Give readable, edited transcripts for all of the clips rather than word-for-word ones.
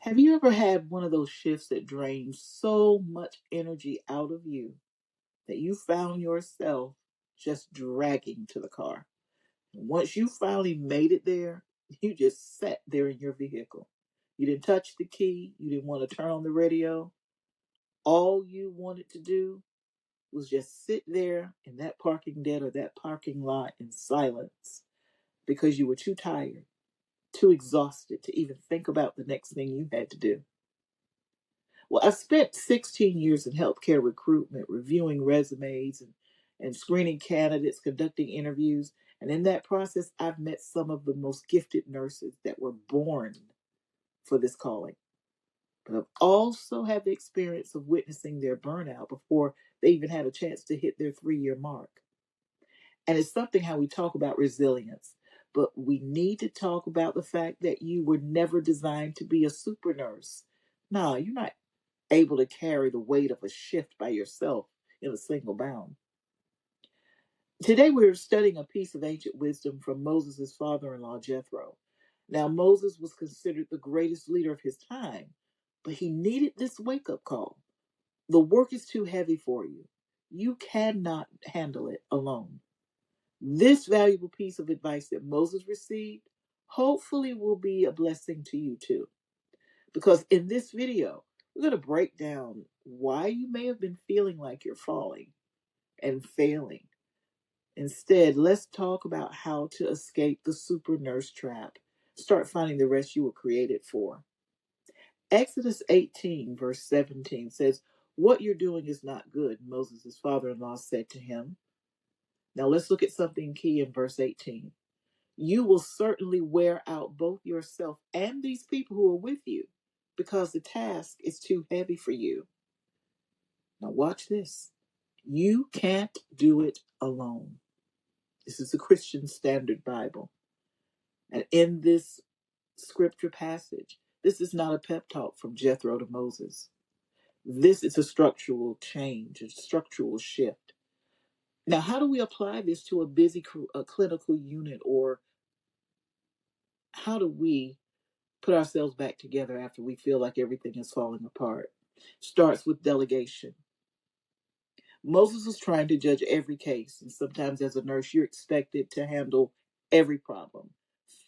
Have you ever had one of those shifts that drains so much energy out of you that you found yourself just dragging to the car? And once you finally made it there, you just sat there in your vehicle. You didn't touch the key, you didn't want to turn on the radio. All you wanted to do was just sit there in that parking deck or that parking lot in silence because you were too tired, too exhausted to even think about the next thing you had to do. Well, I spent 16 years in healthcare recruitment, reviewing resumes and screening candidates, conducting interviews. And in that process, I've met some of the most gifted nurses that were born for this calling. But I've also had the experience of witnessing their burnout before they even had a chance to hit their 3 year mark. And it's something how we talk about resilience, but we need to talk about the fact that you were never designed to be a super nurse. No, you're not able to carry the weight of a shift by yourself in a single bound. Today we're studying a piece of ancient wisdom from Moses' father-in-law, Jethro. Now, Moses was considered the greatest leader of his time, but he needed this wake-up call. The work is too heavy for you. You cannot handle it alone. This valuable piece of advice that Moses received hopefully will be a blessing to you too. Because in this video, we're going to break down why you may have been feeling like you're falling and failing. Instead, let's talk about how to escape the super nurse trap. Start finding the rest you were created for. Exodus 18, verse 17 says, "What you're doing is not good," Moses' father in law said to him. Now let's look at something key in verse 18. "You will certainly wear out both yourself and these people who are with you because the task is too heavy for you." Now, watch this. You can't do it alone. This is the Christian Standard Bible. And in this scripture passage, this is not a pep talk from Jethro to Moses. This is a structural change, a structural shift. Now, how do we apply this to a busy clinical unit, or how do we put ourselves back together after we feel like everything is falling apart? Starts with delegation. Moses was trying to judge every case, and sometimes as a nurse, you're expected to handle every problem: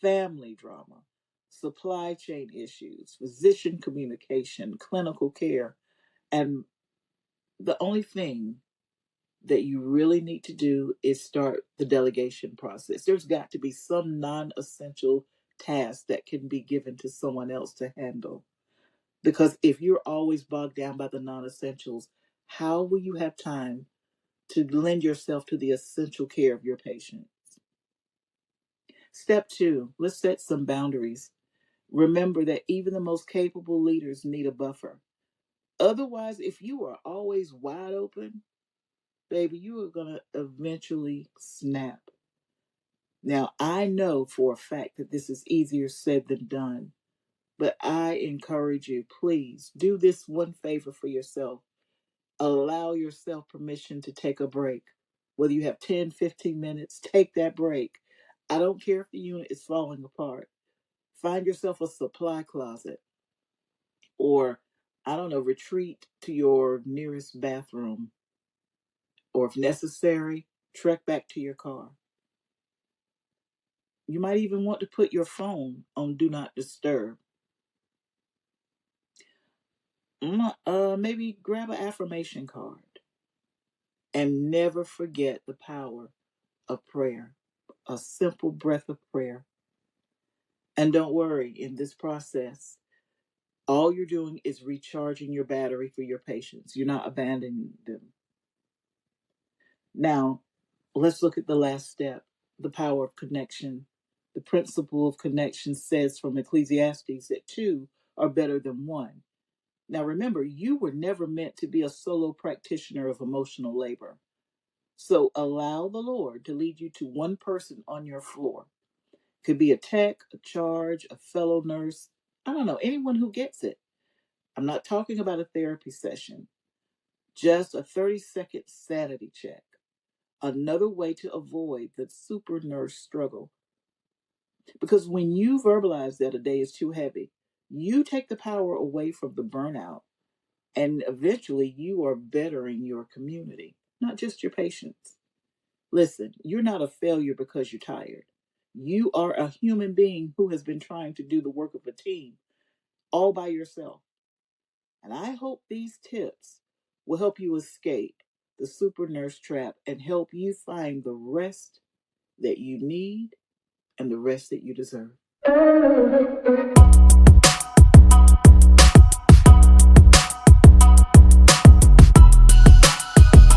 family drama, supply chain issues, physician communication, clinical care. And the only thing that you really need to do is start the delegation process. There's got to be some non essential task that can be given to someone else to handle. Because if you're always bogged down by the non essentials, how will you have time to lend yourself to the essential care of your patient? Step two, let's set some boundaries. Remember that even the most capable leaders need a buffer. Otherwise, if you are always wide open, baby, you are going to eventually snap. Now, I know for a fact that this is easier said than done, but I encourage you, please do this one favor for yourself. Allow yourself permission to take a break. Whether you have 10, 15 minutes, take that break. I don't care if the unit is falling apart. Find yourself a supply closet, or, I don't know, retreat to your nearest bathroom, or if necessary, trek back to your car. You might even want to put your phone on Do Not Disturb. Maybe grab an affirmation card and never forget the power of prayer, a simple breath of prayer. And don't worry, in this process, all you're doing is recharging your battery for your patients. You're not abandoning them. Now, let's look at the last step, the power of connection. The principle of connection says from Ecclesiastes that two are better than one. Now, remember, you were never meant to be a solo practitioner of emotional labor. So allow the Lord to lead you to one person on your floor. Could be a tech, a charge, a fellow nurse. I don't know, anyone who gets it. I'm not talking about a therapy session, just a 30-second sanity check. Another way to avoid the super nurse struggle. Because when you verbalize that a day is too heavy, You take the power away from the burnout, and eventually you are bettering your community, not just your patients. Listen, you're not a failure because you're tired. You are a human being who has been trying to do the work of a team all by yourself. And I hope these tips will help you escape the super nurse trap and help you find the rest that you need and the rest that you deserve.